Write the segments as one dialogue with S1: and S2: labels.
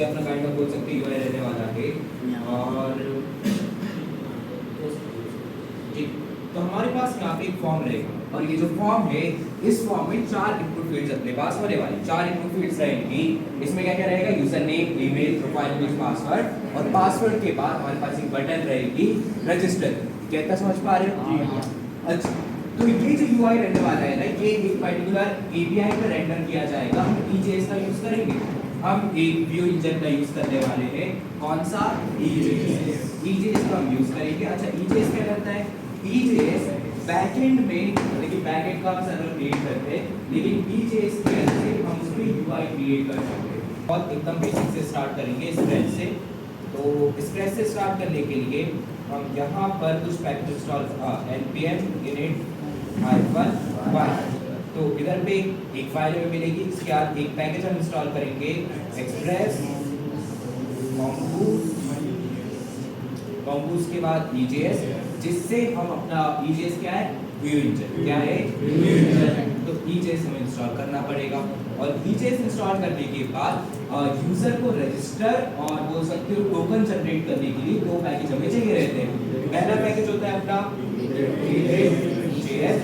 S1: कि अपना kind of बोल सकते यूआई रहने वाला है। और जी, तो हमारे पास यहाँ पे एक फॉर्म रहेगा और ये जो फॉर्म है इस फॉर्म में 4 इनपुट फील्ड्स अपने पास होने वाली 4 इनपुट फील्ड्स रहेंगी। इसमें क्या क्या रहेगा, user name, email, profile pic, password, और पासवर्ड के बाद हमारे पास एक बटन रहेगी रजिस्टर। क्या समझ पा रहे हो? अच्छा, तो ये जो यूआई रहने वाला है ना, ये एक पर्टिकुलर एपीआई पर रेंडर किया जाएगा। हम ईजेएस का यूज करेंगे, हम एक व्यू इंजन का यूज करने वाले हैं। कौन सा? ईजेएस। ईजेएस का हम यूज करेंगे। अच्छा, ईजेएस क्या करता है? ईजेएस बैकएंड में, देखिए बैकएंड का हम सर्वर क्रिएट करते हैं, लेकिन ईजेएस के अंदर हम उसमें यूआई क्रिएट कर सकते हैं। और एकदम बेसिक से स्टार्ट करेंगे, स्क्रैच से। तो स्क्रैच से स्टार्ट करने के लिए हम यहाँ पर कुछ पैकेज इंस्टॉल npm init -1 तो इधर पे एक फाइल हमें मिलेगी। इसके बाद एक पैकेज हम इंस्टॉल करेंगे एक्सप्रेस कॉम्बूस के बाद ईजेएस, जिससे हम अपना ईजेएस क्या है, व्यू इंजन। क्या है? View engine. तो ईजेएस हमें इंस्टॉल करना पड़ेगा और ईजेएस इंस्टॉल करने के बाद यूजर को रजिस्टर और बोल सकते हो टोकन जनरेट करने के लिए 2 पैकेज हमें चाहिए रहते हैं। पहला पैकेज होता है अपना JS।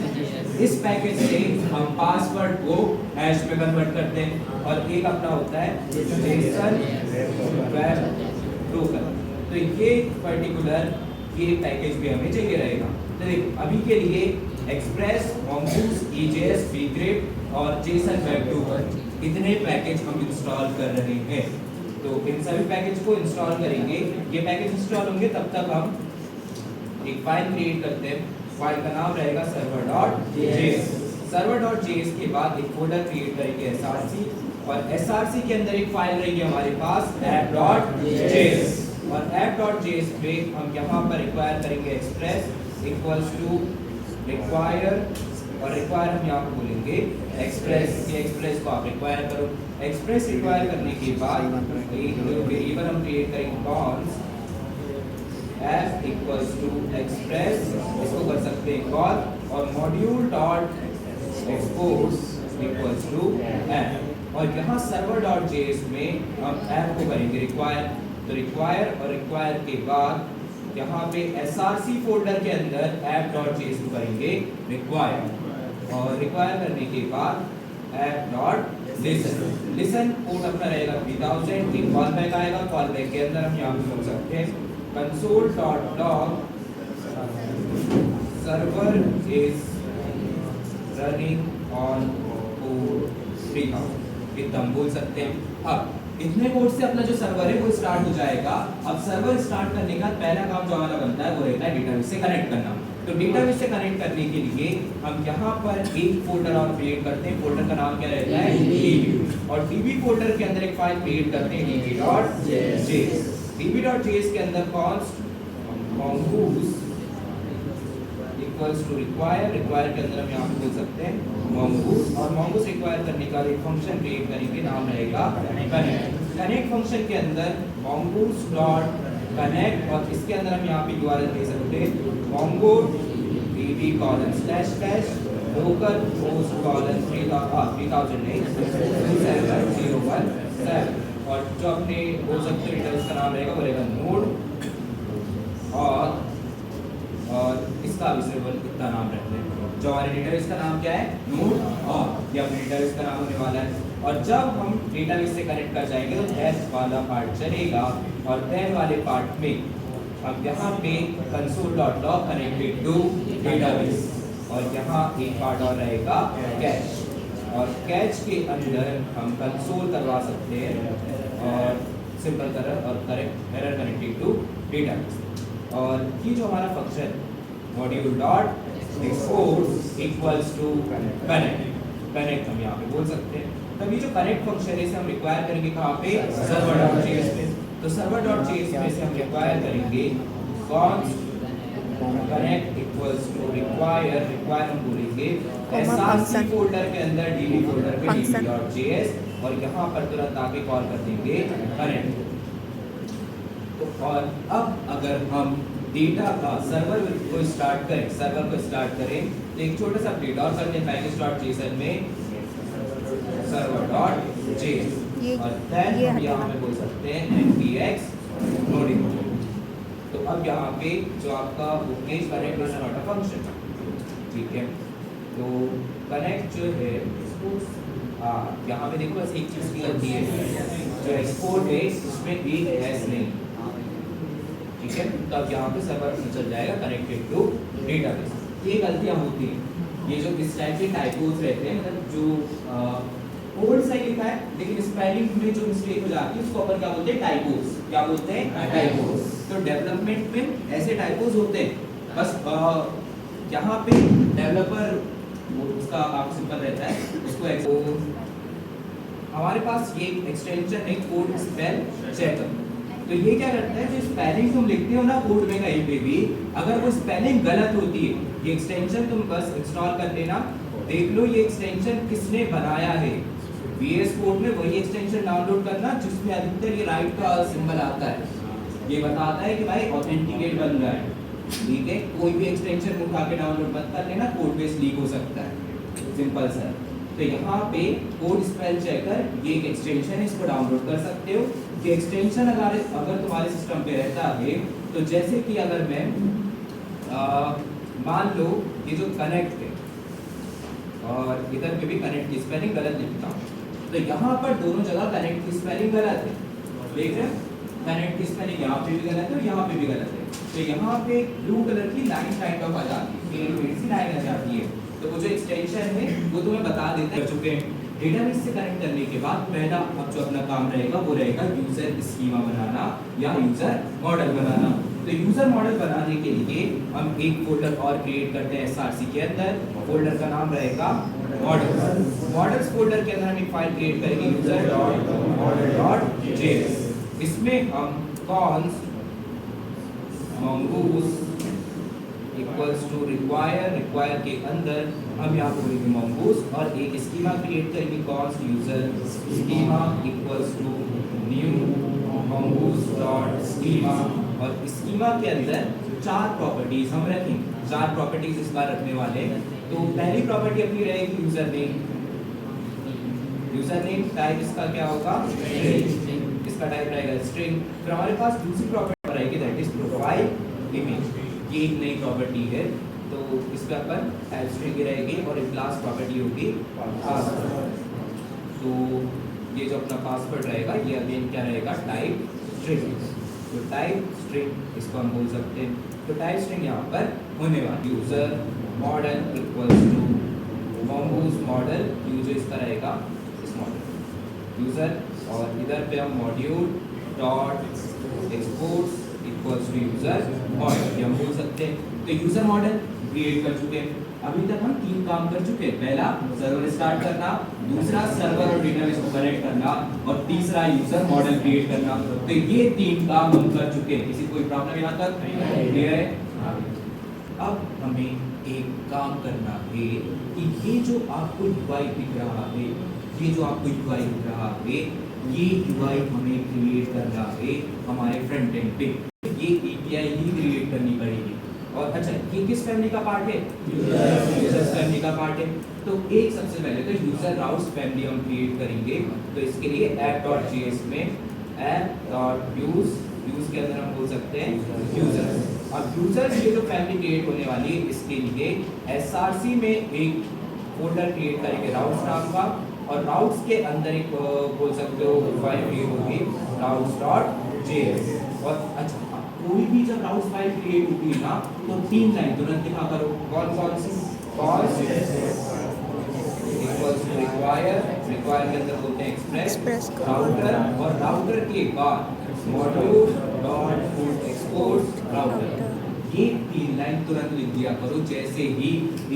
S1: इस पैकेज से हम पासवर्ड को हैश में कन्वर्ट करते हैं और एक अपना होता है JSON वेब टोकन। तो ये पर्टिकुलर ये पैकेज भी हमें चाहिए रहेगा। तो देख, अभी के लिए एक्सप्रेस, mongoose, EJS, bgrip और JSON वेब टोकन इतने पैकेज हम इंस्टॉल कर रहे हैं। तो इन सभी पैकेज को इंस्टॉल करेंगे। ये पैकेज इंस्टॉल होंगे तब तक हम एक फाइल क्रिएट करते हैं। फाइल का नाम रहेगा server.js। server.js के बाद एक फोल्डर क्रिएट करेंगे src, और src के अंदर एक फाइल रहेगी हमारे पास app.js। और app.js में हम यहाँ पर रिक्वायर करेंगे एक्सप्रेस इक्वल्स टू रिक्वायर, और रिक्वायर हम यहाँ पर बोलेंगे एक्सप्रेस। ये एक्सप्रेस को आप रिक्वायर करो। एक्सप्रेस रिक्वायर करने के बाद एक वेरिएबल हम क्रिएट करेंगे const F equals to express, इसको कर सकते हैं कॉल, और module dot export equals to F, और यहाँ server.js में हम एफ को करेंगे रिक्वायर। तो रिक्वायर और रिक्वायर के बाद यहाँ पे src फोल्डर के अंदर app.js को करेंगे रिक्वायर, और रिक्वायर करने के बाद app.listen। लिसन कोड अपना रहेगा 3000। एक कॉल बैक आएगा, कॉल बैक के अंदर हम यहाँ पे बोल सकते हैं console.log server is running on port 3000। इतना हम बोल सकते हैं। अब इतने कोड से अपना जो सर्वर है वो स्टार्ट हो जाएगा। अब सर्वर स्टार्ट करने का पहला काम जो हमारा बनता है वो रहता है डेटाबेस से कनेक्ट करना। तो डेटाबेस से कनेक्ट करने के लिए हम यहाँ पर एक फोल्डर और क्रिएट करते हैं। फोल्डर का नाम क्या रहता है? db, और db फोल्डर के अंदर एक फाइल क्रिएट करते हैं db.js। db.js के अंदर const mongoose equals to require, require के अंदर हम यहाँ पे बोल सकते हैं mongoose, और mongoose रिक्वायर करने का एक फंक्शन क्रिएट करेंगे, नाम रहेगा कनेक्ट। कनेक्ट फंक्शन के अंदर mongoose डॉट कनेक्ट, और इसके अंदर हम यहाँ पे URL दे सकते हैं mongo db local host 3000 नहीं 27017, और जो अपने बोल सकते हैं डेटाबेस का नाम रहेगा वो रहेगा नोड, और इसका भी सिर्फ इतना नाम रखते हैं। जो हमारे डेटाबेस का नाम क्या है? नोड, और ये अपने डेटाबेस का नाम होने वाला है। और जब हम डेटाबेस से कनेक्ट कर जाएंगे तो दैट वाला पार्ट चलेगा, और दैट वाले पार्ट में हम यहाँ पे console.log कनेक्टेड टू डेटाबेस, और यहाँ एक पार्ट और रहेगा कैच, और कैच के अंदर हम कंसोल करवा सकते हैं और सिंपल कलर और correct error connected to database. और ये जो हमारा function module dot export equals to connect हम यहाँ पे बोल सकते हैं। तब ये जो कनेक्ट फंक्शन है इसे हम रिक्वायर करेंगे कहाँ पे? server.js में। तो server.js में से हम रिक्वायर करेंगे const connect equals to require, require हम बोलेंगे src फोल्डर के अंदर db फोल्डर पे db.js, और यहाँ पर तुरंत आके कॉल कर देंगे कनेक्ट। तो और अब अगर हम डेटा का सर्वर को स्टार्ट करें तो एक छोटा सा अपडेट और करते हैं पैकेज.json में server.js। और देन हम यहाँ पे बोल सकते हैं npx loading। तो अब यहाँ पे जो आपका image connect is not a function, ठीक है। तो कनेक्ट जो है यहाँ पे देखो बस एक चीज की गलती है, जो एक्सपोर्ट है इसमें एक हैश नहीं, ठीक है। तो अब यहाँ पे सर्वर चल जाएगा कनेक्टेड टू डेटाबेस। ये गलतियाँ होती हैं, ये जो इस टाइप के टाइपोस रहते हैं, मतलब जो कोड सही लिखा है लेकिन स्पेलिंग में जो मिस्टेक हो जाती है उसको अपन क्या बोलते हैं, टाइपोस। क्या बोलते हैं, टाइपोस। तो डेवलपमेंट में ऐसे टाइपोस होते हैं, बस यहाँ पे डेवलपर उसका काम सिंपल रहता है, उसको हमारे पास ये एक्सटेंशन है कोड स्पेल चेकर। तो ये क्या करता है, जो स्पेलिंग तुम लिखते हो ना कोड में कहीं पे भी, अगर वो स्पेलिंग गलत होती है, ये एक्सटेंशन तुम बस इंस्टॉल कर लेना, देख लो ये एक्सटेंशन किसने बनाया है। VS कोड में वही एक्सटेंशन डाउनलोड करना जिसमें अधिकतर ये राइट का सिंबल आता है, ये बताता है कि भाई ऑथेंटिकेट बन रहा है, ठीक है। कोई भी एक्सटेंशन उठा के डाउनलोड मत कर लेना, कोड बेस लीक हो सकता है, सिंपल सर। तो यहाँ पे कोड स्पेल चेकर ये एक एक्सटेंशन है, इसको डाउनलोड कर सकते हो। ये एक्सटेंशन अगर तुम्हारे सिस्टम पे रहता है, तो जैसे कि अगर मैं मान लो ये जो कनेक्ट है और इधर पे भी कनेक्ट की स्पेलिंग गलत लिखता हूँ, तो यहाँ पर दोनों जगह कनेक्ट की स्पेलिंग गलत है, देख रहे हैं, कनेक्ट की स्पेलिंग यहाँ पे भी गलत है और यहाँ पे भी गलत है। तो यहाँ पे ब्लू कलर की लाइन काइंड ऑफ आ जाती है, सी लाइन आ जाती है। तो वो जो एक्सटेंशन है वो तुम्हें बता देते हैं चुके हैं। डेटाबेस से कनेक्ट करने के बाद पहला अब जो अपना काम रहेगा वो रहेगा यूजर स्कीमा बनाना या यूजर मॉडल बनाना। तो यूजर मॉडल बनाने के लिए हम एक फोल्डर और क्रिएट करते हैं SRC के अंदर, फोल्डर का नाम रहेगा मॉडल्स। मॉडल्स फोल्डर के अंदर हम एक फाइल क्रिएट करेंगे user.model.js। इसमें हम const mongoose equals to require के अंदर हम यहाँ बोलेंगे mongoose और एक स्कीमा क्रिएट करेंगे const user schema equals to new mongoose dot schema. और स्कीमा के अंदर 4 प्रॉपर्टीज हम रखेंगे, 4 प्रॉपर्टीज इस बार रखने वाले हैं। तो पहली प्रॉपर्टी अपनी रहेगी user name. User name type इसका क्या होगा, स्ट्रिंग, इसका टाइप रहेगा स्ट्रिंग। फिर हमारे पास दूसरी प्रॉपर्टी रहेगी दैट इज प्रोफाइल इमेज, ये एक नई प्रॉपर्टी है, तो इस पे अपन टाइप स्ट्रिंग रहेगी। और एक लास्ट प्रॉपर्टी होगी पासवर्ड। तो ये जो अपना पासवर्ड रहेगा ये अगेन क्या रहेगा, टाइप स्ट्रिंग। तो टाइप स्ट्रिंग इसको हम बोल सकते हैं। तो टाइप स्ट्रिंग यहाँ पर होने वाली user model equals to mongoose model, user इसका रहेगा इस मॉडल यूजर, और इधर पे हम module dot exports equals to user model, ये हम बोल सकते हैं। तो यूजर मॉडल क्रिएट कर चुके हैं। अभी तक हम 3 काम कर चुके हैं, पहला सर्वर स्टार्ट करना, दूसरा सर्वर और डेटाबेस को कनेक्ट करना, और तीसरा यूजर मॉडल क्रिएट करना। तो ये 3 काम हम कर चुके हैं। किसी कोई प्रॉब्लम यहाँ तक क्लियर है? अब हमें एक काम करना है कि ये जो आपको UI दिख रहा है, ये जो आपको UI दिख रहा है, ये UI हमें क्रिएट करना है हमारे फ्रंट एंड पे। ये API ही क्रिएट करनी पड़ेगी। और अच्छा, ये किस फैमिली का पार्ट है, यूजर्स फैमिली का पार्ट है। तो एक सबसे पहले तो यूजर राउट्स फैमिली हम क्रिएट करेंगे। तो इसके लिए app.js में app.use के अंदर हम बोल सकते हैं यूजर। अब यूजर ये जो फैमिली क्रिएट होने वाली है, इसके लिए SRC में एक फोल्डर क्रिएट करेंगे राउट्स नाम का, और राउट्स के अंदर एक बोल सकते हो फाइल क्रिएट होगी routes.js। और अच्छा, कोई भी जब राउट्स फाइल क्रिएट होती है ना, तो 3 लाइन तुरंत लिखा करो। कौन सी, इक्वल्स टू रिक्वायर के अंदर बोलते हैं एक्सप्रेस राउटर, और राउटर के बाद module dot put export router. ये 3 लाइन तुरंत लिख दिया करो। जैसे ही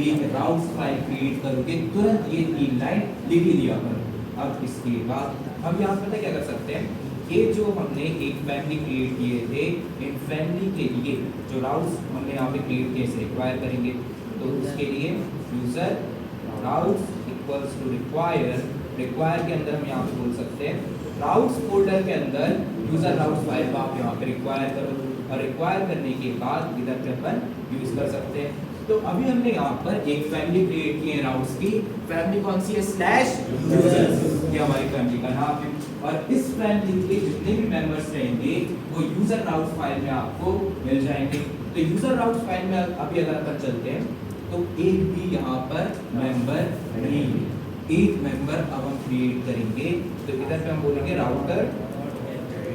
S1: एक राउट फाइल क्रिएट करोगे तुरंत ये 3 लाइन लिख ही दिया करो। अब इसके बाद हम यहाँ पता क्या कर सकते हैं, ये जो हमने एक फैमिली क्रिएट किए थे, इन फैमिली के लिए जो राउट्स हमने यहाँ पे क्रिएट किए से रिक्वायर करेंगे। तो उसके लिए user routes equals to require के अंदर हम यहाँ पे बोल सकते हैं राउट्स फोल्डर के अंदर यूजर राउट्स फाइल को आप यहाँ पे रिक्वायर करो, और रिक्वायर करने के बाद इधर पे अपन यूज कर सकते हैं। तो अभी हमने यहाँ पर एक फैमिली क्रिएट की है राउट्स की। फैमिली कौन सी है, /users, ये हमारी फैमिली का नाम है। और इस फैमिली के जितने भी मेंबर्स रहेंगे वो यूजर राउट फाइल में आपको मिल जाएंगे। तो यूजर राउट फाइल में अभी अगर अपन चलते हैं तो एक भी यहाँ पर मेंबर नहीं है, एक मेंबर अब हम क्रिएट करेंगे। तो इधर पे हम बोलेंगे राउटर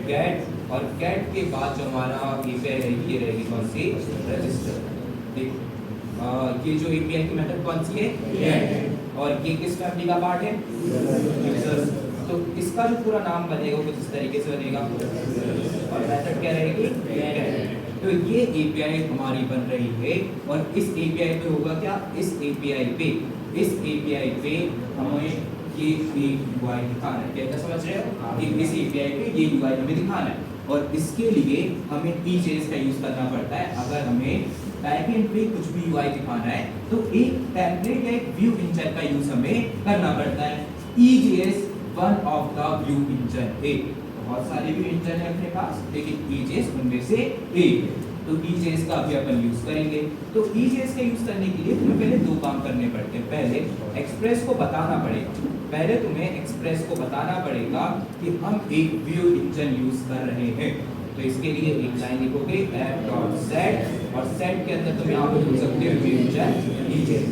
S1: गेट, और गेट के बाद जो हमारा एपीआई रहेगी ये रहेगी कौन सी, रजिस्टर। देखो ये जो एपीआई की मेथड कौन सी है, गेट, और ये किस फैमिली का पार्ट है, यूजर्स। तो इसका जो पूरा नाम बनेगा वो कुछ इस तरीके से बनेगा, और मेथड क्या रहेगी, गेट। तो ये एपीआई हमारी बन रही है, और इस एपीआई पे होगा क्या, इस एपीआई पे हमें ये यूआई दिखाना है। क्या समझ रहे हो कि इस एपीआई पे ये यूआई हमें दिखाना है, और इसके लिए हमें EJS का यूज करना पड़ता है। अगर हमें बैकएंड पे कुछ भी यूआई दिखाना है तो एक टेम्पलेट या एक व्यू इंजन का यूज हमें करना पड़ता है। EJS one of the view engine है, बहुत सारे व्यू इंजन है अपने पास, लेकिन EJS उनमें से एक है। तो EJS का अभी अपन यूज करेंगे। तो EJS का यूज करने के लिए तुम्हें पहले दो काम करने पड़ते हैं। पहले एक्सप्रेस को बताना पड़ेगा, पहले तुम्हें एक्सप्रेस को बताना पड़ेगा कि हम एक व्यू इंजन यूज कर रहे हैं। तो इसके लिए एक लाइन लिखोगे app.set, और सेट के अंदर तुम यहाँ पे बोल सकते हो व्यू इंजन EJS।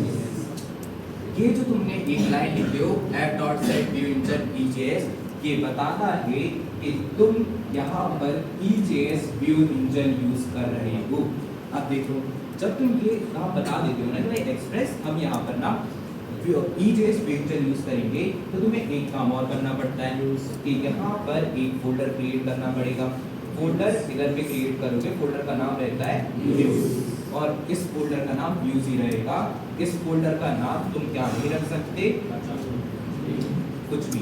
S1: ये जो तुमने एक लाइन लिखे हो app.set व्यू इंजन EJS, ये बताता है कि तुम यहाँ पर EJS व्यू इंजन यूज कर रहे हो। अब देखो जब तुम ये यहाँ बता देते हो ना कि एक्सप्रेस हम यहाँ पर ना EJS व्यू इंजन यूज करेंगे, तो तुम्हें एक काम और करना पड़ता है कि यहाँ पर एक फोल्डर क्रिएट करना पड़ेगा। फोल्डर इधर पे क्रिएट करोगे, फोल्डर का नाम रहता है व्यूज, और इस फोल्डर का नाम व्यूज ही रहेगा। इस फोल्डर का नाम तुम क्या नहीं रख सकते, कुछ भी,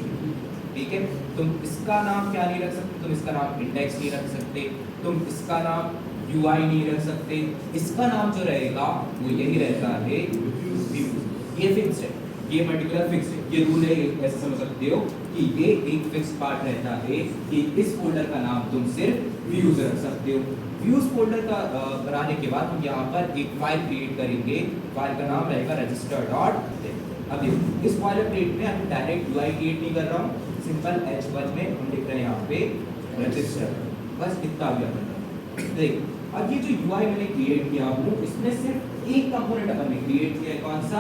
S1: ठीक है। तुम इसका नाम क्या नहीं रख सकते, तुम इसका नाम इंडेक्स नहीं रख सकते, तुम इसका नाम UI नहीं रख सकते। इसका नाम जो रहेगा वो यही रहता है व्यूज। ये फिक्स है, ये पर्टिकुलर फिक्स है, ये रूल है। ऐसे समझ सकते हो कि ये एक फिक्स पार्ट रहता है कि इस फोल्डर का नाम तुम सिर्फ व्यूज रख सकते हो। व्यूज फोल्डर का बनाने के बाद हम यहाँ पर एक फाइल क्रिएट करेंगे, फाइल का नाम रहेगा register.txt। अब देखो इस फाइल क्रिएट में हम डायरेक्ट UI क्रिएट नहीं कर रहा हूँ, सिंपल H1 में हम लिख रहे हैं यहाँ पे रजिस्टर, बस इतना भी अपन देख। अब ये जो UI मैंने क्रिएट किया हूँ इसमें सिर्फ एक कंपोनेंट अपन ने क्रिएट किया है, कौन सा,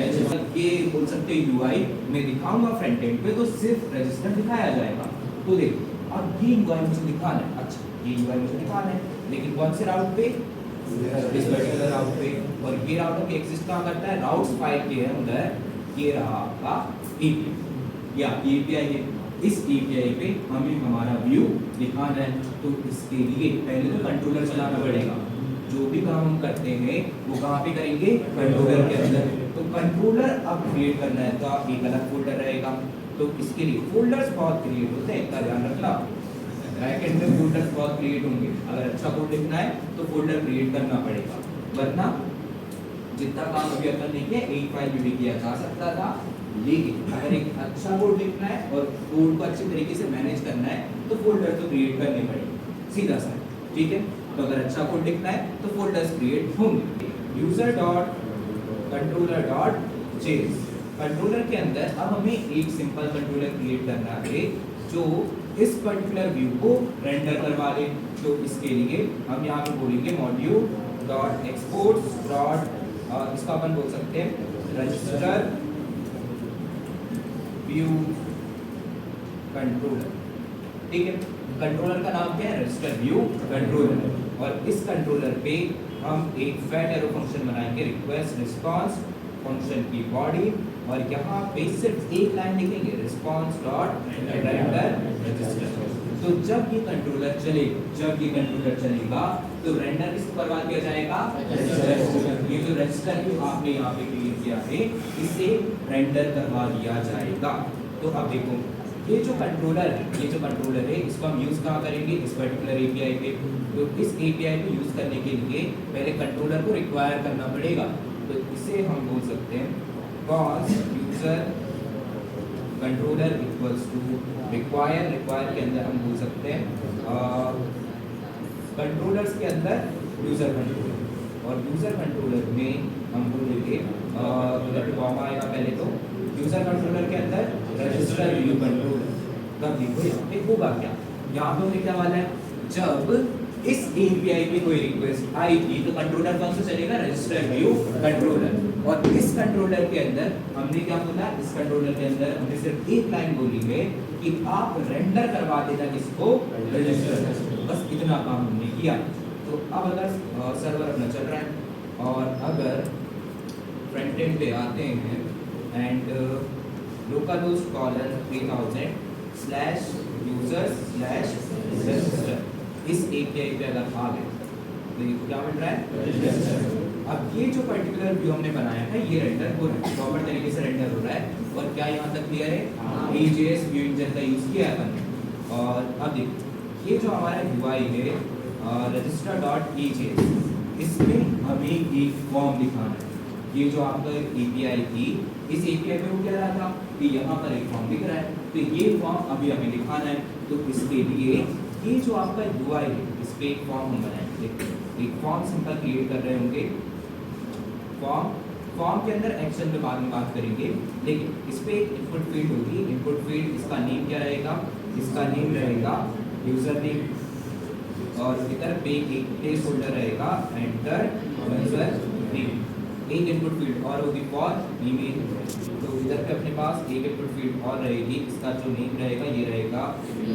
S1: H1। ये बोल सकते हैं UI मैं दिखाऊंगा फ्रंट एंड पे तो सिर्फ रजिस्टर दिखाया जाएगा। तो देखो अब ये UI मुझे दिखाना है, अच्छा ये UI मुझे दिखाना है, लेकिन कौन से राउट पे, इस पर्टिकुलर राउट पे। और ये राउट के एग्जिस्ट कहाँ करता है, राउट्स फाइल के अंदर ये रहा आपका API या API है। इस API पे हमें हमारा व्यू दिखाना है, तो इसके लिए पहले तो कंट्रोलर चलाना पड़ेगा। जो भी काम हम करते हैं वो कहाँ पे करेंगे, कंट्रोलर के अंदर। तो कंट्रोलर अब क्रिएट करना है तो एक अलग फोल्डर रहेगा। तो इसके लिए फोल्डर्स बहुत क्रिएट होते हैं, इतना ध्यान रखना। बैकएंड में फोल्डर्स बहुत क्रिएट होंगे, अगर अच्छा कोड लिखना है तो फोल्डर क्रिएट करना पड़ेगा, वरना जितना काम अभी अपन ने किया एक फाइल में भी किया जा सकता था। लेकिन अगर एक अच्छा कोड लिखना है और कोड को अच्छे तरीके से मैनेज करना है तो फोल्डर तो क्रिएट करने पड़ेंगे, सीधा सा, ठीक है। तो अगर अच्छा कोड लिखना है तो फोल्डर्स क्रिएट होंगे। user.controller.js, कंट्रोलर के अंदर अब हमें एक सिंपल कंट्रोलर क्रिएट करना है जो इस पर्टिकुलर व्यू को रेंडर करवा दे। तो इसके लिए हम यहाँ पे बोलेंगे module.exports. इसका अपन बोल सकते हैं रजिस्टर व्यू कंट्रोलर, ठीक है। कंट्रोलर का नाम क्या है, रजिस्टर व्यू कंट्रोलर। और इस कंट्रोलर पे हम एक फैट एरो फंक्शन बनाएंगे, रिक्वेस्ट रिस्पांस फंक्शन की बॉडी, और यहाँ पे सिर्फ एक लाइन लिखेंगे रिस्पांस डॉट रेंडर रजिस्टर। तो जब ये कंट्रोलर चलेगा तो रेंडर किसको करवा दिया जाएगा, रजिस्टर। ये जो रजिस्टर है आपने यहाँ पे क्रिएट किया है इसे रेंडर करवा दिया जाएगा। तो अब देखो ये जो कंट्रोलर है इसको हम यूज कहाँ करेंगे, इस पर्टिकुलर API पे। तो इस API को यूज करने के लिए पहले कंट्रोलर को रिक्वायर करना पड़ेगा। तो इसे हम बोल सकते हैं cons user controller equals to require के अंदर हम बोल सकते हैं कंट्रोलर्स के अंदर यूजर कंट्रोलर, और यूजर कंट्रोलर में हम बोलेंगे कॉमा आएगा पहले, तो यूजर कंट्रोलर के अंदर रजिस्टर व्यू कंट्रोलर। तब देखो यहाँ पे होगा क्या, यहाँ पे होने क्या वाला है, जब इस API पे कोई रिक्वेस्ट आई थी तो कंट्रोलर कौन सा चलेगा, रजिस्टर व्यू कंट्रोलर, और इस कंट्रोलर के अंदर हमने क्या बोला, इस कंट्रोलर के अंदर हमने सिर्फ एक लाइन बोली है कि आप रेंडर करवा देना किसको, रजिस्टर, बस इतना काम हमने किया। तो अब अगर सर्वर अपना चल रहा है और अगर फ्रंट एंड पे आते हैं and localhost colon 3000 slash user slash register, इस API पे अगर आ गए तो ये क्या मिल रहा है, रजिस्टर। अब ये जो पर्टिकुलर व्यू हमने बनाया था ये रेंडर हो रहा है, प्रॉपर तरीके से रेंडर हो रहा है, और क्या यहाँ तक क्लियर है, AJS व्यू इंजन का यूज किया है अपन। और अब देखो ये जो हमारा UI है register.AJS, इसमें हमें एक फॉर्म दिखाना है। ये जो आपका API थी, इस API पे वो क्या रहा था कि यहाँ पर एक फॉर्म दिख रहा है, तो ये फॉर्म अभी हमें दिखाना है। तो इसके लिए ये जो आपका UI है इस पे एक फॉर्म हम बनाएंगे, एक फॉर्म सिंपल क्रिएट कर रहे होंगे, फॉर्म के अंदर एक्शन पे बाद में बात करेंगे, लेकिन इस पे एक इनपुट फील्ड होगी, इनपुट फील्ड इसका नेम क्या रहेगा, इसका नेम रहेगा यूजर नेम, और इधर पे एक प्लेस होल्डर रहेगा एंटर यूजर नेम, एक इनपुट फील्ड और होगी फॉर ईमेल। तो इधर पे अपने पास एक इनपुट फील्ड और रहेगी, इसका जो नेम रहेगा ये रहेगा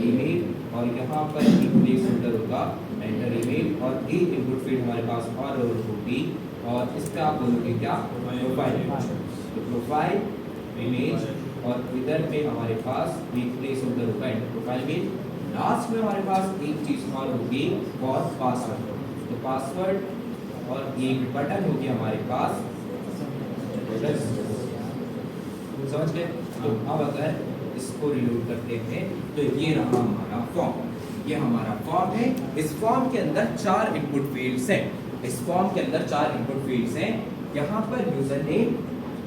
S1: ईमेल, और यहाँ पर एक प्लेस होल्डर होगा एंटर ईमेल, और एक इनपुट फील्ड हमारे पास और होगी, और इस पे आप बोलोगे क्या, प्रोफाइल, तो प्रोफाइल इमेज, और इधर पे हमारे पास एक प्लेस होल्डर होगा एंटर प्रोफाइल इमेज, लास्ट में हमारे पास एक चीज और होगी और पासवर्ड, तो पासवर्ड और एक बटन होगी हमारे पास, समझ गए। तो अब अगर इसको रिलोड करते हैं तो ये रहा हमारा फॉर्म, ये हमारा फॉर्म है। इस फॉर्म के अंदर 4 इनपुट फील्ड्स हैं, इस फॉर्म के अंदर 4 इनपुट फील्ड्स हैं। यहाँ पर user name,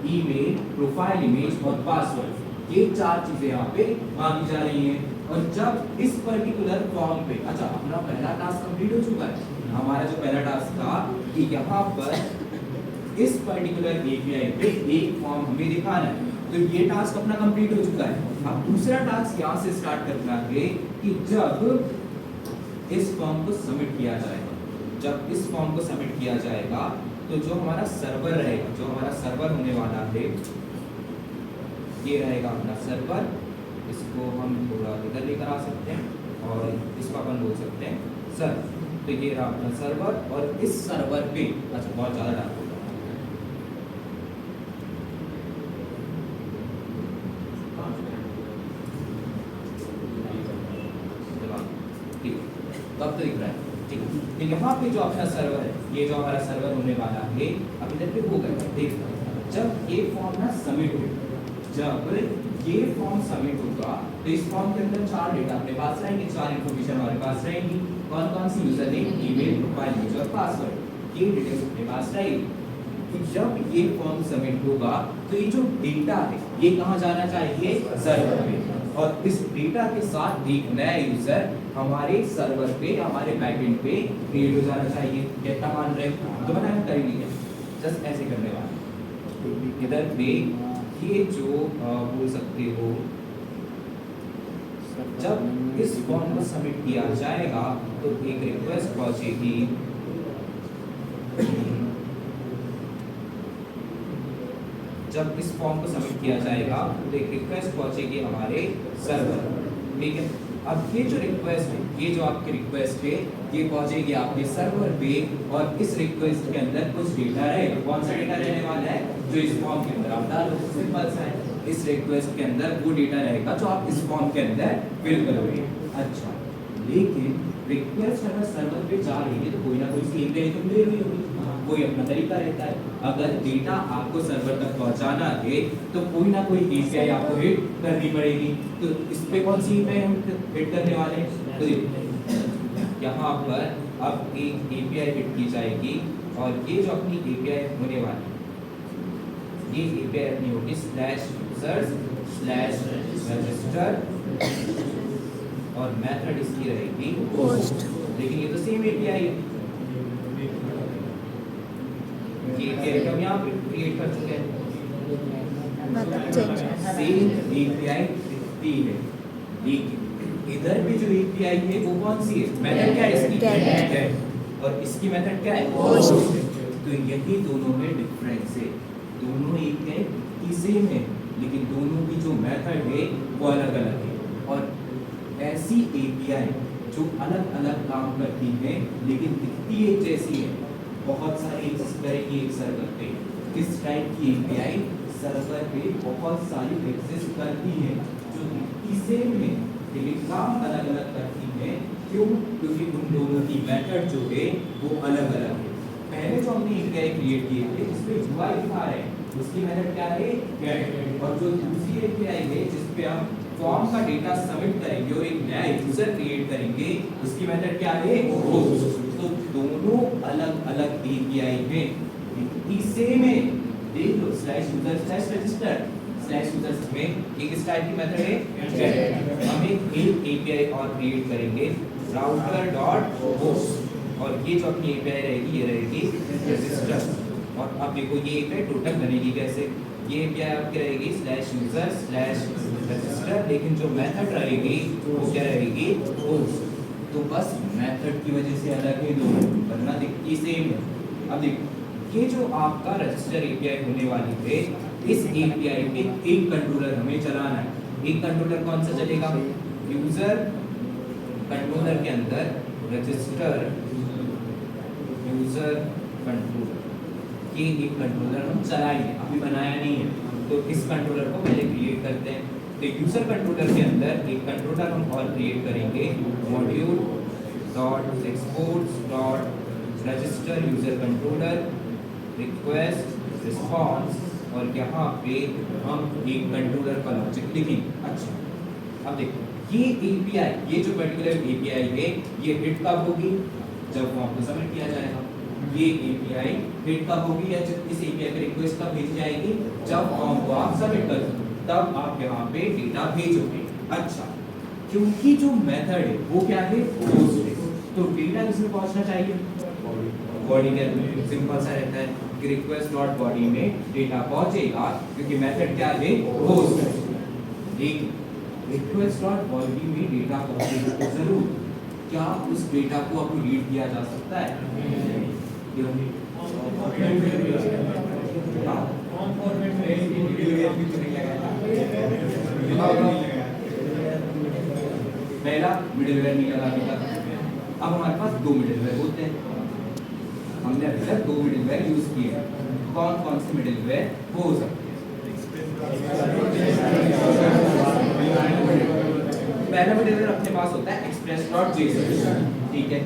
S1: email, profile image और पासवर्ड, ये 4 चीजें यहाँ पे मांगी जा रही हैं। और जब इस पर्टिकुलर फॉर्म पे, अच्छा अपना पहला टास्क कंप्लीट हो चुका है, हमारा जो पहला टास्क था कि यहाँ पर इस पर्टिकुलर API पे एक फॉर्म हमें दिखाना है, तो ये टास्क अपना कंप्लीट हो चुका है। अब दूसरा टास्क यहाँ से स्टार्ट करना है कि जब इस फॉर्म को सबमिट किया जाएगा, जब इस फॉर्म को सबमिट किया जाएगा तो जो हमारा सर्वर रहेगा, जो हमारा सर्वर होने वाला है, ये रहेगा अपना सर्वर, इसको हम थोड़ा इधर लेकर आ सकते हैं और इसको अपन बोल सकते हैं सर। तो ये रहा अपना सर्वर, और इस सर्वर पे, अच्छा बहुत ज़्यादा डाल होगा, ठीक है, तो अब तो दिख रहा है, ठीक है। तो यहाँ पे जो अपना सर्वर है, ये जो हमारा सर्वर होने वाला है, अब इधर पे हो गया, देख जब ये फॉर्म ना सबमिट हो, जब ये फॉर्म सबमिट होगा तो इस फॉर्म के अंदर 4 डेटा अपने पास रहेंगे, 4 इन्फॉर्मेशन हमारे पास रहेंगी, कौन कौन सी, user name, email, profile image और पासवर्ड, ये डिटेल्स अपने पास रहेगी। तो जब ये फॉर्म सबमिट होगा तो ये जो डेटा है ये कहाँ जाना चाहिए, सर्वर पे, और इस डेटा के साथ एक नया यूजर हमारे सर्वर पे, हमारे बैकएंड पे क्रिएट हो जाना चाहिए। कितना मान रहे हो, तो मैंने कर लिया, जस्ट ऐसे करने वाला। इधर पे ये जो बोल सकते हो, जब इस फॉर्म को सबमिट किया जाएगा तो एक रिक्वेस्ट पहुंचेगी, जब इस फॉर्म को सबमिट किया जाएगा तो एक रिक्वेस्ट पहुंचेगी हमारे सर्वर, ठीक है। अब ये जो रिक्वेस्ट है, ये जो आपकी रिक्वेस्ट है, ये पहुंचेगी आपके सर्वर पे, और इस रिक्वेस्ट के अंदर कुछ डेटा रहेगा। कौन सा डेटा रहने वाला है, जो इस फॉर्म के अंदर आप डालो, सिंपल सा है। इस रिक्वेस्ट के अंदर वो डेटा रहेगा जो आप इस फॉर्म के अंदर फिल करोगे। अच्छा, लेकिन रिक्वेस्ट अगर सर्वर पे जा रही है तो कोई ना कोई इसकी API तो ले रही होगी, कोई अपना तरीका रहता है। अगर डेटा आपको सर्वर तक पहुंचाना है तो कोई ना कोई API आपको हिट करनी पड़ेगी। तो इस पे कौन सी API हम हिट करने वाले हैं, तो यहाँ पर अब एक API हिट की जाएगी, और ये जो अपनी API होने वाली, ये API अपनी होगी /users/register, और मेथड इसकी रहेगी पोस्ट, लेकिन ये तो सेम API है, ये API हम यहाँ पे क्रिएट कर चुके हैं, सेम API दिखती है, लेकिन इधर पे जो एपीआई है वो कौन सी है, मेथड क्या है इसकी, get, और इसकी मेथड क्या है, post। तो यही दोनों में डिफरेंस है, दोनों एक है की सेम है, लेकिन दोनों की जो मेथड है वो अलग अलग है। और ऐसी एपीआई जो अलग अलग काम करती है लेकिन दिखती एक जैसी है, बहुत सारी एग्जिस्ट करेगी एक सर्वर पे। किस टाइप की एपीआई सर्वर पे बहुत सारी एग्जिस्ट करती है जो दिखती सेम है लेकिन काम अलग अलग करती है। क्यों? क्योंकि उन दोनों की मेथड जो है वो अलग अलग है। पहले जो हमने एपीआई क्रिएट किए थे जिसपे यूआई दिखा रहे हैं उसकी मेथड क्या है, गेट। और जो दूसरी एपीआई है जिसपे हम फॉर्म का डेटा सबमिट करेंगे और एक नया यूजर क्रिएट करेंगे उसकी मेथड क्या है, पोस्ट। तो दोनों अलग अलग एपीआई में दिखती सेम है। देख लो slash user slash register slash users में एक इस टाइप की मेथड है गेट। हम एक एपीआई और क्रिएट करेंगे राउटर डॉट होस्ट और ये जो अपनी एपीआई रहेगी ये रहेगी रजिस्टर। और अब देखो ये एपीआई टोटल बनेगी कैसे, ये एपीआई आपकी रहेगी स्लैश यूजर स्लैश रजिस्टर, लेकिन जो मेथड रहेगी वो क्या रहेगी, होस्ट। तो बस मेथड की वजह से अलग है दोनों, वरना दिखती सेम है। अब देखो ये जो आपका रजिस्टर एपीआई होने वाली है इस एपीआई पे एक कंट्रोलर हमें चलाना है। एक कंट्रोलर कौन सा चलेगा, यूजर कंट्रोलर के अंदर रजिस्टर यूजर कंट्रोलर, ये एक कंट्रोलर हम चलाएंगे, अभी बनाया नहीं है। तो इस कंट्रोलर को पहले क्रिएट करते हैं। तो यूजर कंट्रोलर के अंदर एक कंट्रोलर हम और क्रिएट करेंगे module dot exports dot register user controller request response, और यहाँ पे हम एक कंट्रोलर का लॉजिक लिखेंगे। अच्छा अब देखो ये एपीआई, ये जो पर्टिकुलर एपीआई है ये हिट कब होगी, जब फॉर्म को सबमिट किया जाएगा। ये एपीआई हिट कब होगी या जब इस एपीआई पे रिक्वेस्ट कब भेजी जाएगी, जब फॉर्म को आप सबमिट करोगे तब आप यहाँ पे डेटा भेजोगे। अच्छा क्योंकि जो मेथड है वो क्या है, पोस्ट है, तो डेटा किसमें पहुंचना चाहिए, बॉडी के अंदर। सिंपल सा रहता है कि रिक्वेस्ट डॉट बॉडी में डेटा पहुंचेगा क्योंकि मेथड क्या है, पोस्ट है। लेकिन रिक्वेस्ट डॉट बॉडी में डेटा पहुंचेगा तो जरूर, क्या उस डेटा को अब रीड किया जा सकता है, क्यों? पहला मिडिलवेयर नहीं लगा अभी तक। अब हमारे पास दो मिडिलवेयर होते हैं, हमने अभी तक दो मिडिलवेयर यूज किए। कौन कौन से मिडिलवेयर हो सकते हैं, पहला मिडिलवेयर अपने पास होता है express.json, ठीक है।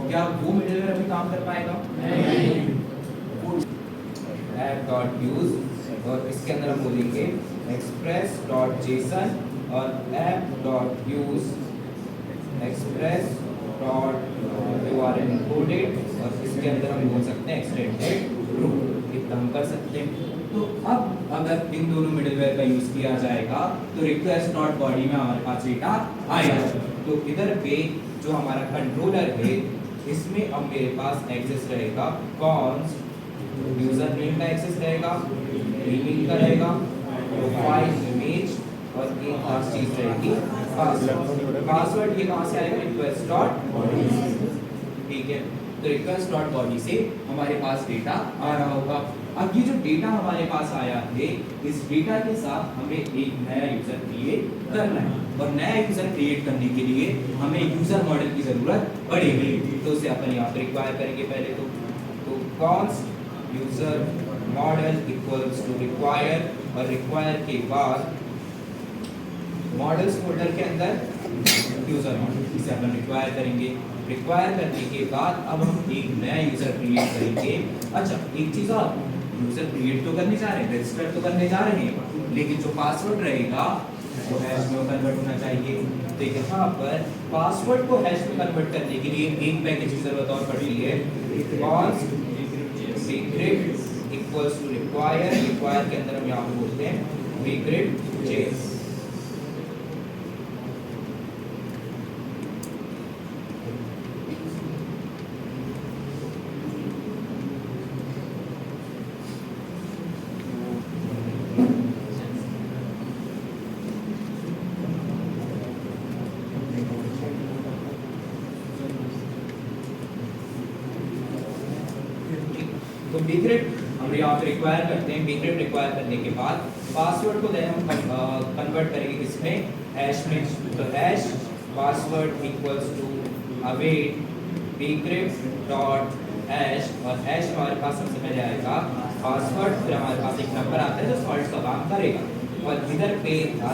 S1: क्या वो मिडिलवेयर अभी काम कर पाएगा, नहीं। app.use और इसके अंदर हम बोलेंगे express.json और app.use express.url encoded और इसके अंदर हम बोल सकते हैं extended root, इतना हम कर सकते हैं। तो अब अगर इन दोनों मिडिलवेयर का यूज किया जाएगा तो रिक्वेस्ट डॉट बॉडी में हमारे पास डेटा आएगा। तो इधर पे जो हमारा कंट्रोलर है इसमें अब मेरे पास एक्सेस रहेगा कॉन्स्ट यूजर नेम का एक्सेस रहेगा, ईमेल का रहेगा, प्रोफाइल इमेज और एक खास चीज रहेगी पासवर्ड। पासवर्ड ये कहां से आएगा, रिक्वेस्ट डॉट बॉडी, ठीक है। तो रिक्वेस्ट डॉट बॉडी से हमारे पास डेटा आ रहा होगा। अब ये जो डेटा हमारे पास आया है इस डेटा के साथ हमें एक नया यूजर क्रिएट करना है और नया यूजर क्रिएट करने के लिए हमें यूजर मॉडल की जरूरत पड़ेगी। तो उसे अपन यहाँ पे रिक्वायर करेंगे पहले तो const user model equals to require और रिक्वायर के बाद मॉडल्स फोल्डर के अंदर यूजर मॉडल इसे अपन रिक्वायर करेंगे। रिक्वायर करने के बाद अब हम एक नया यूजर क्रिएट करेंगे। अच्छा एक चीज और, यूजर क्रिएट तो करने जा रहे हैं, रजिस्टर तो करने जा रहे हैं, लेकिन जो पासवर्ड रहेगा वो हैश में कन्वर्ट होना चाहिए। तो यहाँ पर पासवर्ड को हैश में कन्वर्ट करने के लिए एक पैकेज की जरूरत और पड़ रही है, const decrypt equals to require. Require के अंदर हम यहाँ पे बोलते हैं decrypt चेस। तो बीक्रिप्ट हम यहाँ पे रिक्वायर करते हैं। बीक्रिप्ट रिक्वायर करने के बाद पासवर्ड को हम कन्वर्ट करेंगे किसमें, हैश में। तो hash password equals to await bcrypt dot hash, और हैश हमारे पास सबसे पहले आएगा पासवर्ड, फिर हमारे पास एक नंबर आता है जो सॉल्ट का काम करेगा, और इधर पे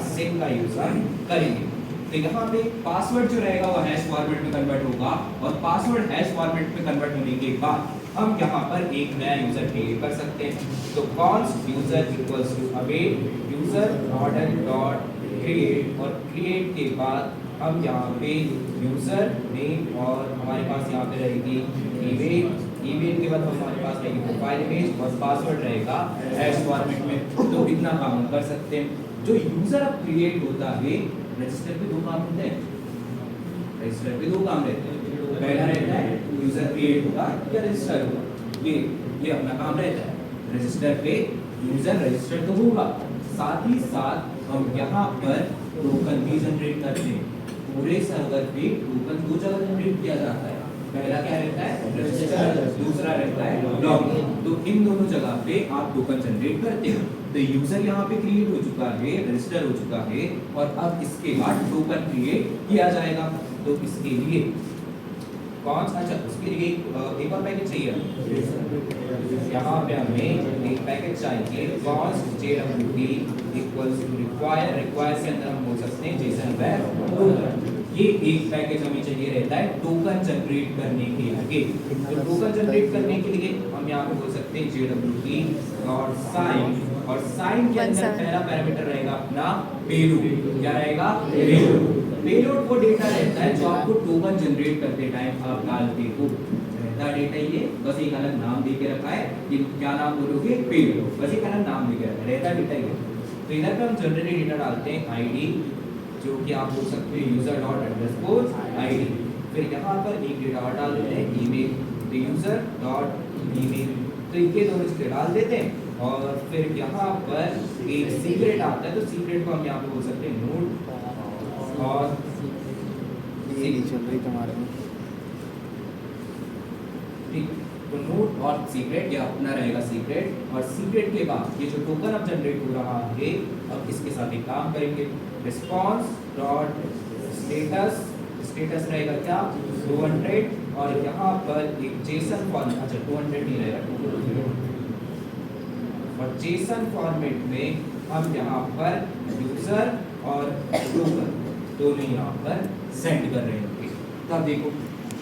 S1: सिंक का यूज करेंगे। तो यहाँ पे पासवर्ड जो रहेगा वो हैश फॉर्मेट में कन्वर्ट होगा, और पासवर्ड हैश फॉर्मेट में कन्वर्ट होने के बाद हम यहाँ पर एक नया यूजर क्रिएट कर सकते हैं। तो const user equals to await user model dot create, और क्रिएट के बाद हम यहाँ पे यूजर नेम और हमारे पास यहाँ पे रहेगी ईमेल, ईमेल के बाद हमारे पास रहेगी प्रोफाइल इमेज, और पासवर्ड रहेगा हैश फॉर्मेट में। तो इतना काम हम कर सकते हैं। जो यूजर अब क्रिएट होता है, रजिस्टर पे दो काम होते हैं, रजिस्टर पे दो काम रहते हैं। पहला रहता है यूजर क्रिएट होगा या रजिस्टर होगा, ये अपना काम रहता है। रजिस्टर पे यूजर रजिस्टर तो होगा, साथ ही साथ हम यहाँ पर टोकन भी जनरेट करते हैं। पूरे सर्वर पे टोकन दो जगह जनरेट किया जाता है, पहला क्या रहता है रजिस्टर, दूसरा रहता है लॉगिन। तो इन दोनों जगह पे आप टोकन जनरेट करते हो। तो यूजर यहाँ पे क्रिएट हो चुका है, रजिस्टर हो चुका है, और अब इसके बाद टोकन क्रिएट किया जाएगा। तो इसके लिए कौन सा, अच्छा उसके लिए एक और पैकेज चाहिए। यहाँ पे हमें एक पैकेज चाहिए const JWT equals to require, require के अंदर हम बोल सकते हैं जेसन वेब। ये एक पैकेज हमें चाहिए रहता है टोकन जनरेट करने के लिए। तो टोकन जनरेट करने के लिए हम यहाँ पे बोल सकते हैं JWT और साइन, और साइन के अंदर पहला पैरामीटर रहेगा अपना पेलोड। क्या रहेगा, पेलोड। पेलोड वो डेटा रहता है जो आपको टोकन जनरेट करते टाइम आप डालते हो, रहता डेटा ये, बस एक अलग नाम दे के रखा है। ये क्या नाम बोलोगे, पेलोड, बस एक अलग नाम दे के रखा है, रहता डेटा ये। तो इधर पे हम जनरली डेटा डालते हैं आईडी, जो कि आप बोल सकते हो यूजर डॉट अंडरस्कोर आईडी। फिर यहाँ पर एक डेटा और डाल देते हैं ईमेल, तो यूजर डॉट ईमेल। तो ये दोनों चीजें डाल देते हैं, और फिर यहाँ पर एक सीक्रेट आता है। तो सीक्रेट को हम यहाँ पे बोल सकते हैं नोट और चल रही तुम्हारे में, ठीक। तो नोट और सीक्रेट, ये अपना रहेगा सीक्रेट। और सीक्रेट के बाद ये जो टोकन अब जनरेट हो रहा है, अब इसके साथ एक काम करेंगे, रिस्पॉन्स डॉट स्टेटस, स्टेटस रहेगा क्या 200, और यहाँ पर एक जेसन फॉर्मेट, अच्छा 200 नहीं रहेगा, और जेसन फॉर्मेट में हम यहाँ पर यूजर और टोकन दोनों यहाँ पर सेंड कर रहे हैं। तब देखो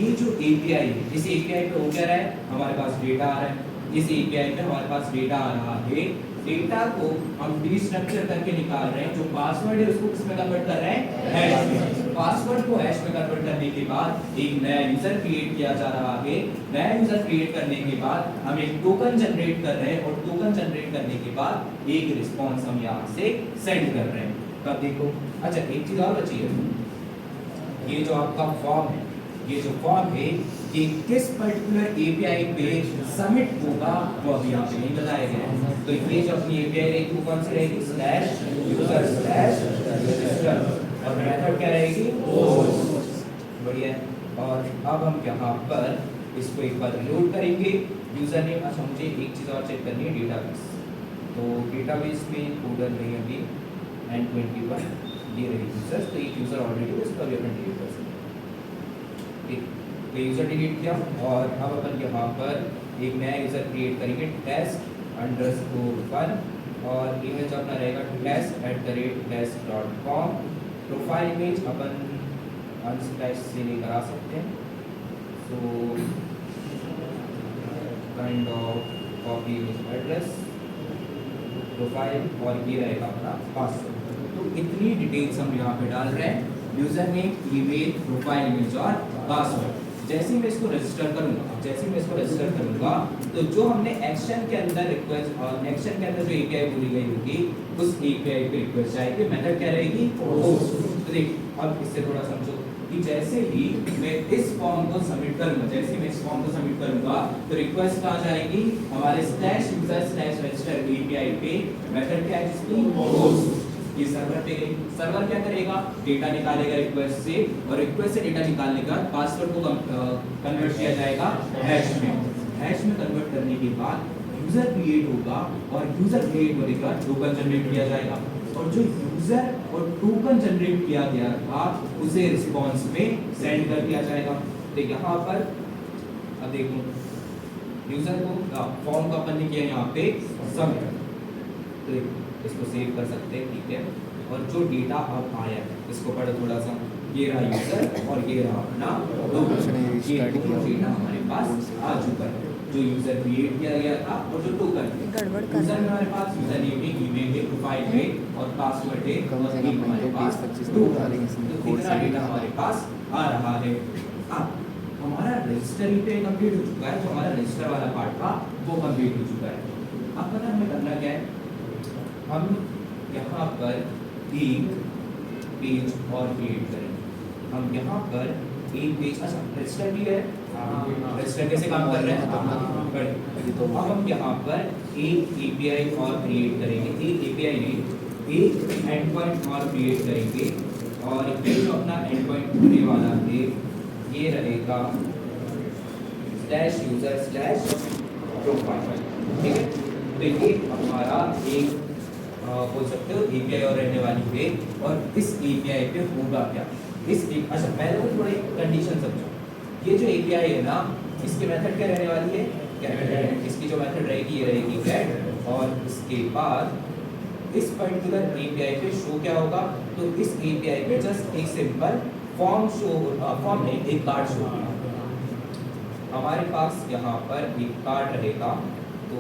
S1: ये जो API है, इस API पे हो क्या रहा है, हमारे पास डेटा आ रहा है। इस API पे हमारे पास डेटा आ रहा है, डेटा को हम डीस्ट्रक्चर करके निकाल रहे हैं। जो पासवर्ड है उसको किसमें कन्वर्ट कर रहे हैं, हैश में। पासवर्ड को हैश में कन्वर्ट करने के बाद एक नया यूजर क्रिएट किया जा रहा है। नया यूजर क्रिएट करने के बाद हम एक टोकन जनरेट कर रहे हैं, और टोकन जनरेट करने के बाद एक रिस्पॉन्स हम यहाँ से सेंड कर रहे हैं। तब देखो, अच्छा एक चीज और बची है, ये जो आपका फॉर्म है, ये जो फॉर्म है कि किस पर्टिकुलर API पे सबमिट होगा वो अभी यहाँ पे नहीं बताया गया है। तो ये जो अपनी API रहेगी वो कौन सी रहेगी, स्लैश यूजर स्लैश रजिस्टर, और मेथड क्या रहेगी, बढ़िया। और अब हम यहाँ पर इसको एक बार लोड करेंगे, यूजर नेम। अच्छा मुझे एक चीज़ और चेक करनी है, डेटाबेस। तो डेटाबेस में फोल्डर नहीं अभी N21 ये रही यूजर्स, तो एक यूजर ऑलरेडी है, इसको अभी अपन डिलीट कर सकते हैं। तो यूजर डिलीट किया, और अब अपन यहाँ पर एक नया यूजर क्रिएट करेंगे test_1, और ईमेल जो अपना रहेगा test@test.com। प्रोफाइल इमेज अपन अनस्प्लैश से लेकर आ सकते हैं, so kind of copy address profile, और ये रहेगा अपना पासवर्ड। तो इतनी डिटेल्स हम यहाँ पे डाल रहे हैं, user name, email, profile image और पासवर्ड। जैसे ही मैं इसको रजिस्टर करूंगा, तो जो हमने एक्शन के अंदर रिक्वेस्ट, और एक्शन के अंदर जो API बोली गई होगी उस API पे रिक्वेस्ट जाएगी। मेथड क्या रहेगी, पोस्ट। तो देख अब इससे थोड़ा समझो कि जैसे ही मैं इस फॉर्म को सबमिट करूंगा, तो रिक्वेस्ट कहाँ जाएगी, हमारे slash user slash register API पे। मेथड क्या है जिसकी, पोस्ट। ये सर्वर पे गई, सर्वर क्या करेगा, डेटा निकालेगा रिक्वेस्ट से, और रिक्वेस्ट से डेटा निकालने के बाद पासवर्ड को कन्वर्ट किया जाएगा हैश में। हैश में कन्वर्ट करने के बाद यूजर क्रिएट होगा और यूजर क्रिएट होने के बाद टोकन जनरेट किया जाएगा और जो यूजर और टोकन जनरेट किया गया था उसे रिस्पांस में सेंड कर दिया जाएगा। तो यहाँ पर अब देखो यूजर को फॉर्म का अपन ने किया यहाँ पे सबमिट, तो इसको सेव कर सकते हैं, ठीक है। और जो डेटा अब आया है इसको पढ़ो थोड़ा सा, ये रहा यूजर और ये रहा अपना टोकन, ये डेटा हमारे पास आ चुका है जो यूजर क्रिएट किया गया था और जो टोकन यूजर में हमारे पास यूजर नेम है, ईमेल है, प्रोफाइल है और पासवर्ड है और एक हमारे पास टोकन, तो कितना डेटा हमारे पास आ रहा है। अब हमारा रजिस्टर पे कंप्लीट हो चुका है, जो हमारा रजिस्टर वाला पार्ट था वो कंप्लीट हो चुका है। अब पता हमें करना क्या है, हम यहाँ पर एक पेज और क्रिएट करेंगे। हम यहाँ पर एक पेज, अच्छा रजिस्टर भी है, रजिस्टर कैसे काम कर रहे हैं, तो अब हम यहाँ पर एक एपीआई और क्रिएट करेंगे, एक एपीआई नहीं एक एंड पॉइंट और क्रिएट करेंगे और ये जो अपना एंड पॉइंट होने वाला है ये रहेगा /user/profile, ठीक है। तो ये हमारा एक बोल सकते हो एपीआई और रहने वाली है और इस एपीआई पे होगा क्या, अच्छा पहले तो थोड़ी कंडीशन समझो। ये जो एपीआई है ना इसकी मेथड क्या रहने वाली है, गेट, इसकी जो मेथड रहेगी ये रहेगी गेट और इसके बाद इस पर्टिकुलर एपीआई पे शो क्या होगा, तो इस एपीआई पे जस्ट एक सिंपल फॉर्म शो, फॉर्म नहीं एक कार्ड शो होगा। हमारे पास यहाँ पर एक कार्ड रहेगा, तो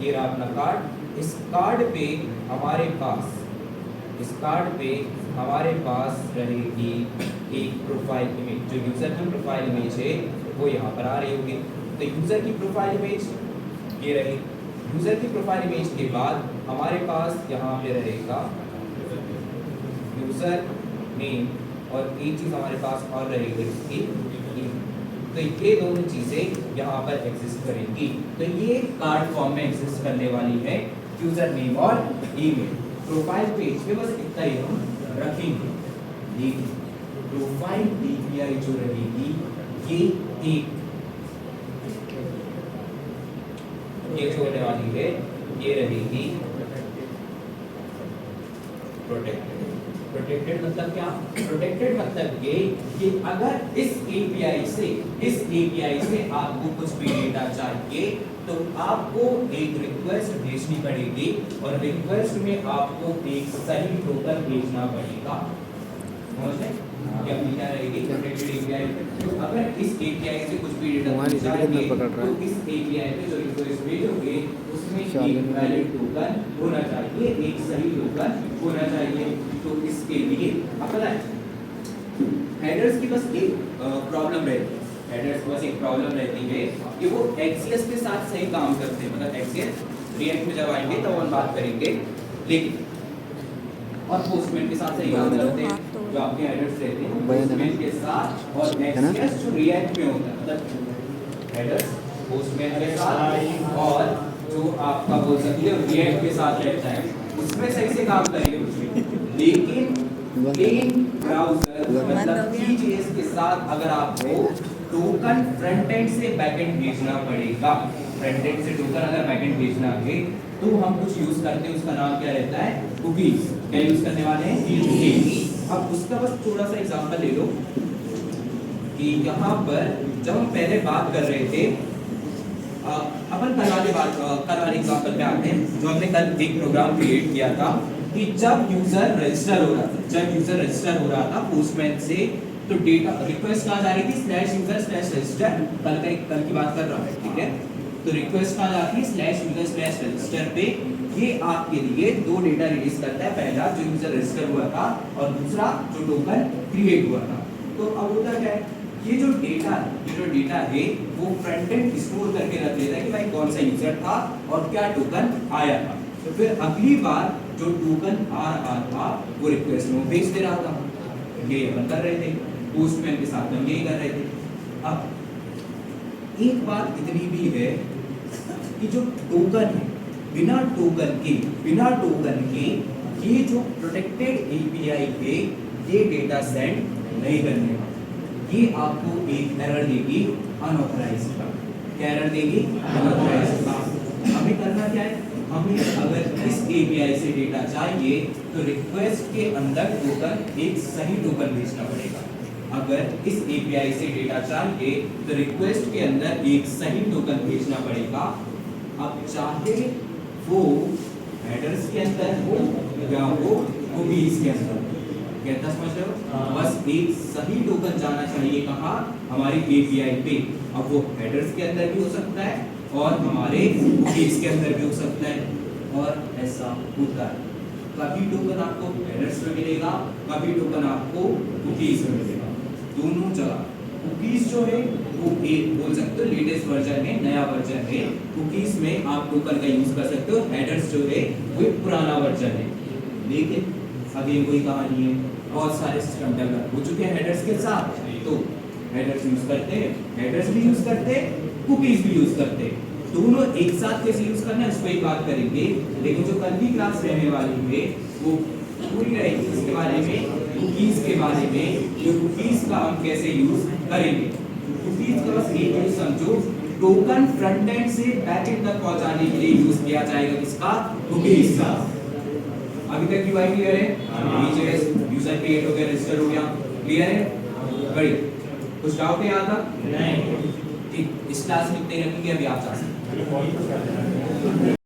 S1: ये रहा अपना कार्ड। इस कार्ड पे हमारे पास रहेगी एक प्रोफाइल इमेज, जो यूजर की प्रोफाइल इमेज है वो यहाँ पर आ रही होगी। तो यूजर की प्रोफाइल इमेज ये रही, यूजर की प्रोफाइल इमेज के बाद हमारे पास यहाँ पे रहेगा यूजर नेम और एक चीज हमारे पास और रहेगी इसकी ईमेल। तो ये दोनों चीजें यहाँ पर एग्जिस्ट करेंगी, तो ये कार्ड फॉर्म में एग्जिस्ट करने वाली है यूजर नेम और ईमेल। प्रोफाइल पेज पे बस इतना ही हम रखेंगे, लेकिन प्रोफाइल एपीआई जो रहेगी ये जो होने वाली है ये रहेगी प्रोटेक्टेड मतलब क्या, प्रोटेक्टेड मतलब ये कि अगर इस एपीआई से आपको कुछ भी डेटा चाहिए तो आपको एक रिक्वेस्ट भेजनी पड़ेगी और रिक्वेस्ट में आपको एक सही टोकन भेजना पड़ेगा, समझे क्या रहेगी प्रोटेक्टेड एपीआई। तो अगर इस एपीआई से कुछ भी डेटा चाहिए तो इस एपीआई पे जो रिक्वेस्ट भेजोगे उसमें एक वैलिड टोकन होना चाहिए, एक सही टोकन होना चाहिए। तो इसके लिए अपना हेडर्स की बस एक प्रॉब्लम रहती है, हेडर्स बस एक प्रॉब्लम रहती है कि वो एक्सियस के साथ सही काम करते हैं, मतलब एक्सियस रिएक्ट में जब आएंगे तब हम बात करेंगे, लेकिन और पोस्टमैन के साथ सही काम करते हैं जो आपके हेडर्स रहते हैं पोस्टमैन के साथ, और एक्सियस जो रिएक्ट में होता है मतलब हेडर्स पोस्टमैन के साथ और जो आपका बोल सकते हो रिएक्ट के साथ रहता है उसमें सही से काम करेंगे। लेकिन प्लेन ब्राउज़र मतलब Vue.js के साथ अगर आपको टोकन फ्रंट एंड से बैक एंड भेजना पड़ेगा, फ्रंट एंड से टोकन अगर बैक एंड भेजना है तो हम कुछ यूज करते हैं, उसका नाम क्या रहता है कुकीज। क्या यूज करने वाले हैं कुकीज। अब उसका बस थोड़ा सा एग्जांपल ले लो कि यहाँ पर जब हम पहले बात कर रहे थे अपन कल वाले एग्जांपल पे आते हैं जो हमने कल एक प्रोग्राम क्रिएट किया था कि जब यूजर रजिस्टर हो रहा था पोस्टमैन से तो डेटा रिक्वेस्ट कहाँ जा रही थी /user/register, कल की बात कर रहा हूँ, ठीक है। तो रिक्वेस्ट कहाँ जाती है /user/register पे, ये आपके लिए दो डेटा रिलीज करता है, पहला जो यूजर रजिस्टर हुआ था और दूसरा जो टोकन क्रिएट हुआ था। तो अब होता क्या है, ये जो डेटा है वो फ्रंट एंड स्टोर करके रख लेता है कि भाई कौन सा यूजर था और क्या टोकन आया था। तो फिर अगली बार जो टोकन आ रहा था वो रिक्वेस्ट में भेज दे रहा था, ये अपन कर रहे थे पोस्टमैन के साथ हम यही कर रहे थे। अब एक बात इतनी भी है कि जो टोकन है बिना टोकन के ये जो प्रोटेक्टेड एपीआई पे ये डेटा सेंड नहीं करने वाला, ये आपको एक एरर देगी अनऑथराइज्ड का। क्या एरर देगी? हमें करना क्या है, हमें अगर इस API से डेटा चाहिए तो रिक्वेस्ट के अंदर टोकन एक सही टोकन भेजना पड़ेगा। अगर इस API से डेटा चाहिए तो रिक्वेस्ट के अंदर एक सही टोकन भेजना पड़ेगा। अब चाहे वो हेडर्स के अंदर हो या वो कुकीज के अंदर, कहता समझ रहे हो? बस एक सही टोकन जाना चाहिए कहाँ? हमारी API पे। अब वो हेडर्स के अंदर भी हो सकता है और हमारे कुकीज के अंदर भी हो सकता है। और ऐसा होता है, कभी टोकन आपको हेडर्स में मिलेगा, कभी टोकन आपको कुकीज में मिलेगा, दोनों जगह। कुकीज जो है वो एक बोल सकते हो लेटेस्ट वर्जन है, नया वर्जन है, कुकीज में आप टोकन का यूज कर सकते हो। हेडर्स जो है वो एक पुराना वर्जन है। लेकिन अगेन वही कहानी है, बहुत सारे सिस्टम डेवलप हो चुके हैं हेडर्स के साथ, तो हेडर्स यूज करते हैं, हेडर्स भी यूज करते हैं, कुकीज भी यूज करते हैं। दोनों एक साथ कैसे यूज करना है उस पर ही बात करेंगे। लेकिन जो कल की क्लास रहने वाली है वो पूरी रहेगी इसके बारे में, कुकीज के बारे में, जो कुकीज का हम कैसे यूज करेंगे। कुकीज का बस एक यूज समझो, टोकन फ्रंट एंड से बैक एंड तक पहुंचाने के लिए यूज किया जाएगा किसका? कुकीज का। अभी तक UI क्लियर है? VJS यूजर क्रिएट हो गया, रजिस्टर हो गया, क्लियर है? बढ़िया। कुछ डाउट है यहाँ तक? नहीं। ठीक, इस क्लास में इतने रखेंगे, अभी आप जा सकते हैं।